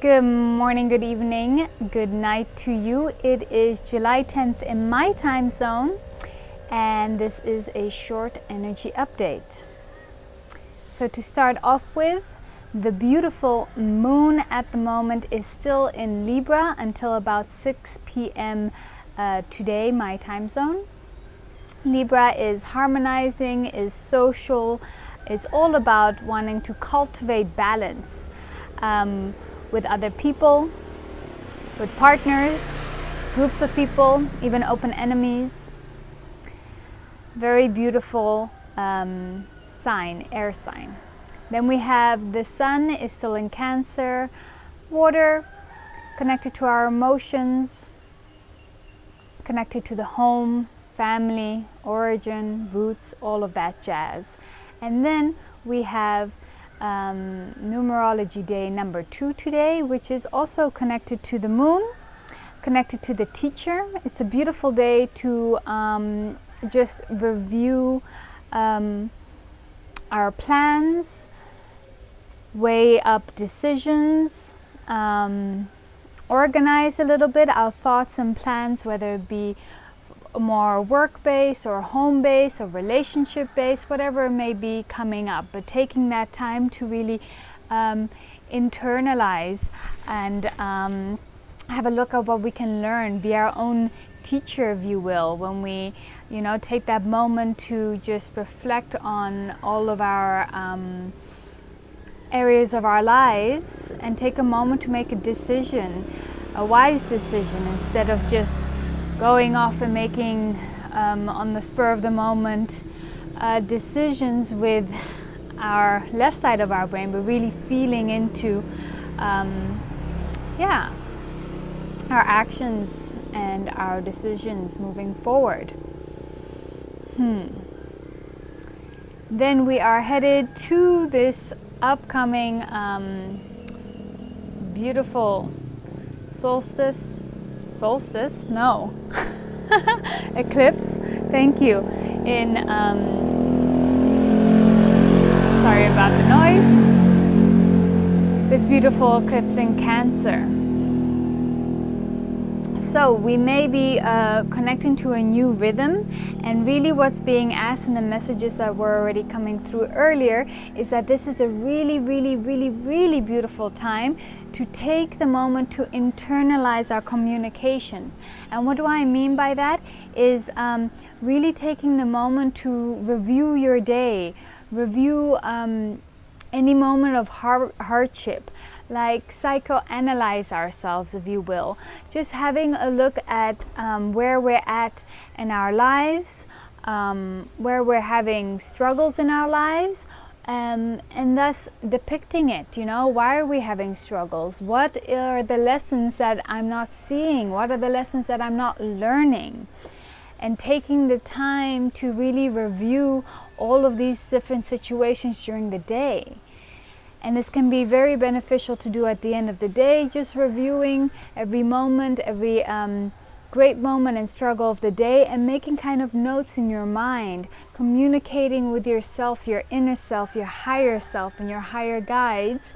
Good morning, good evening, good night to you. It is July 10th in my time zone, and this is a short energy update. So to start off with, the beautiful moon at the moment is still in Libra until about 6 p.m. Today, my time zone. Libra is harmonizing, is social, is all about wanting to cultivate balance with other people, with partners, groups of people, even open enemies. Very beautiful sign, air sign. Then we have the sun is still in Cancer, water, connected to our emotions, connected to the home, family, origin, roots, all of that jazz. And then we have numerology day number 2 today, which is also connected to the moon, connected to the teacher. It's a beautiful day to just review our plans, weigh up decisions, organize a little bit our thoughts and plans, whether it be more work-based or home-based or relationship-based, whatever it may be coming up. But taking that time to really internalize and have a look at what we can learn, be our own teacher, if you will, when we take that moment to just reflect on all of our areas of our lives and take a moment to make a decision, a wise decision, instead of just going off and making on the spur of the moment decisions with our left side of our brain, but really feeling into our actions and our decisions moving forward. Then we are headed to this upcoming beautiful eclipse, thank you, in sorry about the noise, this beautiful eclipse in Cancer. So we may be connecting to a new rhythm, and really what's being asked in the messages that were already coming through earlier is that this is a really, really, really, really beautiful time to take the moment to internalize our communication. And what do I mean by that is really taking the moment to review your day, review any moment of hardship, like psychoanalyze ourselves, if you will. Just having a look at where we're at in our lives, where we're having struggles in our lives, and thus depicting it. Why are we having struggles? What are the lessons that I'm not seeing? What are the lessons that I'm not learning? And taking the time to really review all of these different situations during the day. And this can be very beneficial to do at the end of the day, just reviewing every moment, every great moment and struggle of the day, and making kind of notes in your mind, communicating with yourself, your inner self, your higher self, and your higher guides,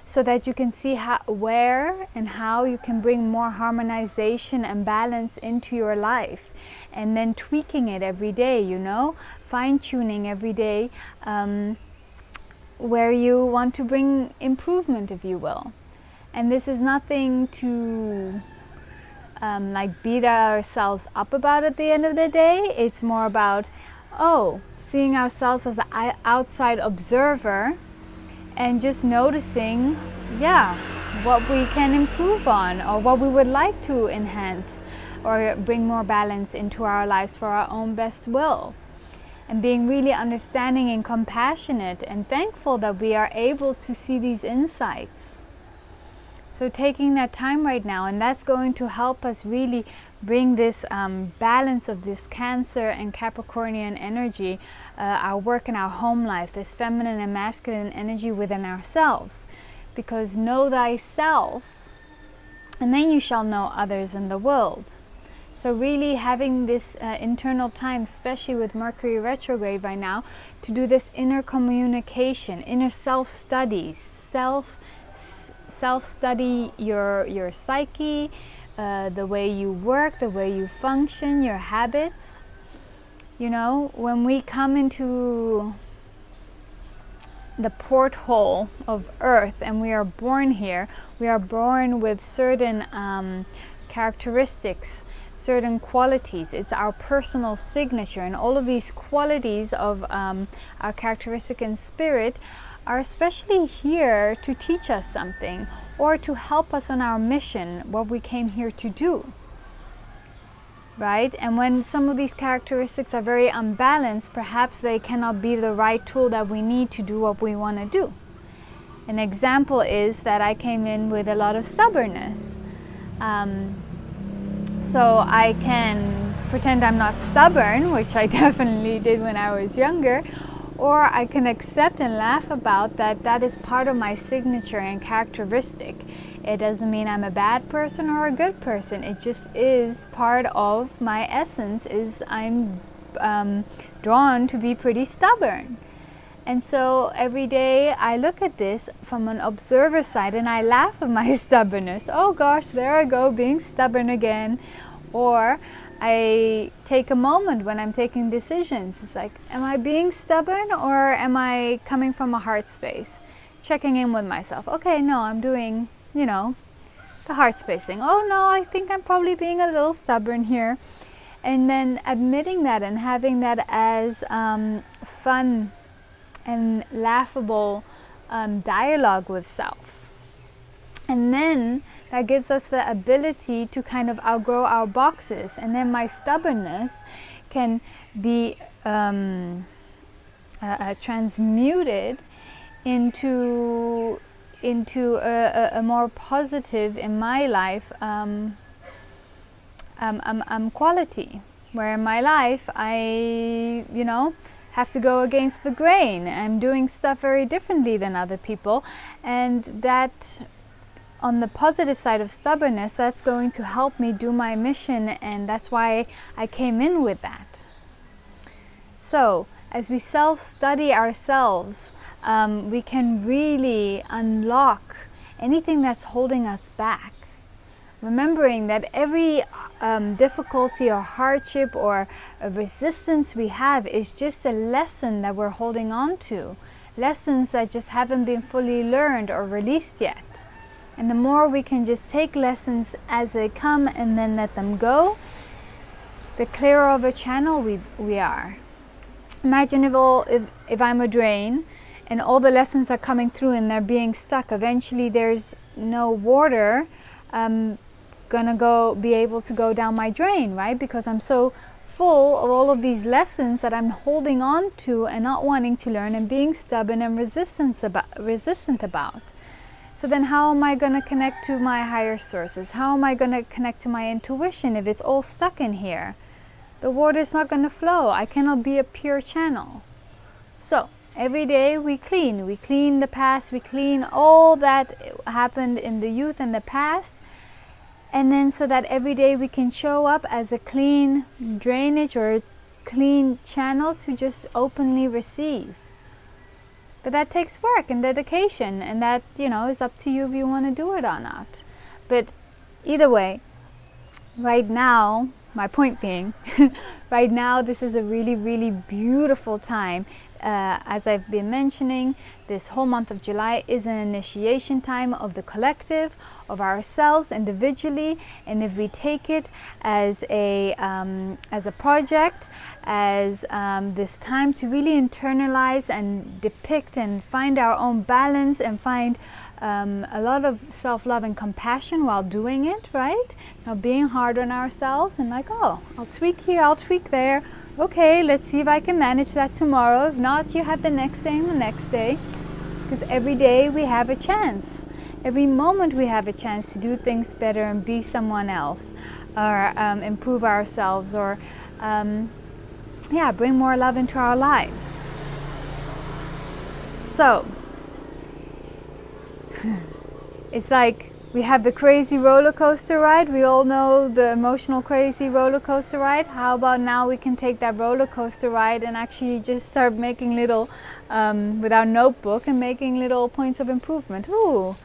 so that you can see where and how you can bring more harmonization and balance into your life. And then tweaking it every day, fine-tuning every day, where you want to bring improvement, if you will. And this is nothing to beat ourselves up about at the end of the day. It's more about seeing ourselves as the outside observer and just noticing what we can improve on, or what we would like to enhance or bring more balance into our lives for our own best will. And being really understanding and compassionate and thankful that we are able to see these insights. So taking that time right now, and that's going to help us really bring this balance of this Cancer and Capricornian energy, our work and our home life, this feminine and masculine energy within ourselves. Because know thyself, and then you shall know others in the world. So really having this internal time, especially with Mercury retrograde right now, to do this inner communication, inner self-study, self-study your psyche, the way you work, the way you function, your habits. You know, when we come into the porthole of earth and we are born here, we are born with certain characteristics, certain qualities. It's our personal signature, and all of these qualities of our characteristic and spirit are especially here to teach us something or to help us on our mission, what we came here to do. Right? And when some of these characteristics are very unbalanced, perhaps they cannot be the right tool that we need to do what we want to do. An example is that I came in with a lot of stubbornness. So I can pretend I'm not stubborn, which I definitely did when I was younger, or I can accept and laugh about that is part of my signature and characteristic. It doesn't mean I'm a bad person or a good person. It just is part of my essence, is I'm drawn to be pretty stubborn. And so every day I look at this from an observer side and I laugh at my stubbornness. Oh gosh, there I go, being stubborn again. Or I take a moment when I'm taking decisions. It's like, am I being stubborn or am I coming from a heart space? Checking in with myself. Okay, no, I'm doing, you know, the heart space thing. Oh no, I think I'm probably being a little stubborn here. And then admitting that and having that as fun and laughable dialogue with self. And then that gives us the ability to kind of outgrow our boxes. And then my stubbornness can be transmuted into a more positive, in my life, quality. Where in my life I, you know, have to go against the grain. I'm doing stuff very differently than other people, and that, on the positive side of stubbornness, that's going to help me do my mission, and that's why I came in with that. So as we self-study ourselves, we can really unlock anything that's holding us back. Remembering that every difficulty or hardship or a resistance we have is just a lesson that we're holding on to. Lessons that just haven't been fully learned or released yet. And the more we can just take lessons as they come and then let them go, the clearer of a channel we are. Imagine if I'm a drain and all the lessons are coming through and they're being stuck. Eventually there's no water gonna be able to go down my drain, right? Because I'm so full of all of these lessons that I'm holding on to and not wanting to learn and being stubborn and resistant about. So then how am I going to connect to my higher sources? How am I going to connect to my intuition if it's all stuck in here? The water is not going to flow. I cannot be a pure channel. So every day we clean the past, we clean all that happened in the youth and the past. And then so that every day we can show up as a clean drainage or a clean channel to just openly receive. But that takes work and dedication, and that, you know, is up to you if you want to do it or not. But either way, right now, my point being, right now this is a really, really beautiful time. As I've been mentioning, this whole month of July is an initiation time of the collective, of ourselves individually, and if we take it as a project, as this time to really internalize and depict and find our own balance and find a lot of self-love and compassion while doing it, right? Not being hard on ourselves and like, oh, I'll tweak here, I'll tweak there. Okay, let's see if I can manage that tomorrow. If not, you have the next day and the next day. Because every day we have a chance. Every moment we have a chance to do things better and be someone else, or improve ourselves, or bring more love into our lives. So it's like we have the crazy roller coaster ride. We all know the emotional crazy roller coaster ride. How about now we can take that roller coaster ride and actually just start making little, with our notebook, and making little points of improvement. Ooh,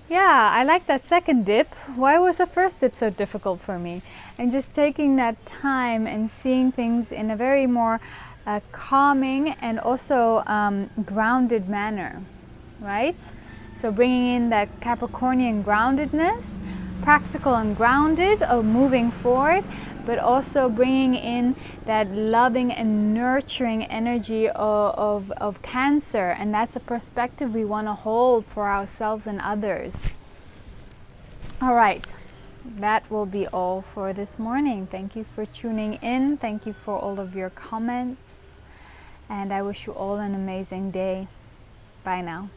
Yeah, I like that second dip. Why was the first dip so difficult for me? And just taking that time and seeing things in a very more calming and also grounded manner, right? So bringing in that Capricornian groundedness, practical and grounded of moving forward, but also bringing in that loving and nurturing energy of Cancer. And that's a perspective we want to hold for ourselves and others. All right, that will be all for this morning. Thank you for tuning in. Thank you for all of your comments. And I wish you all an amazing day. Bye now.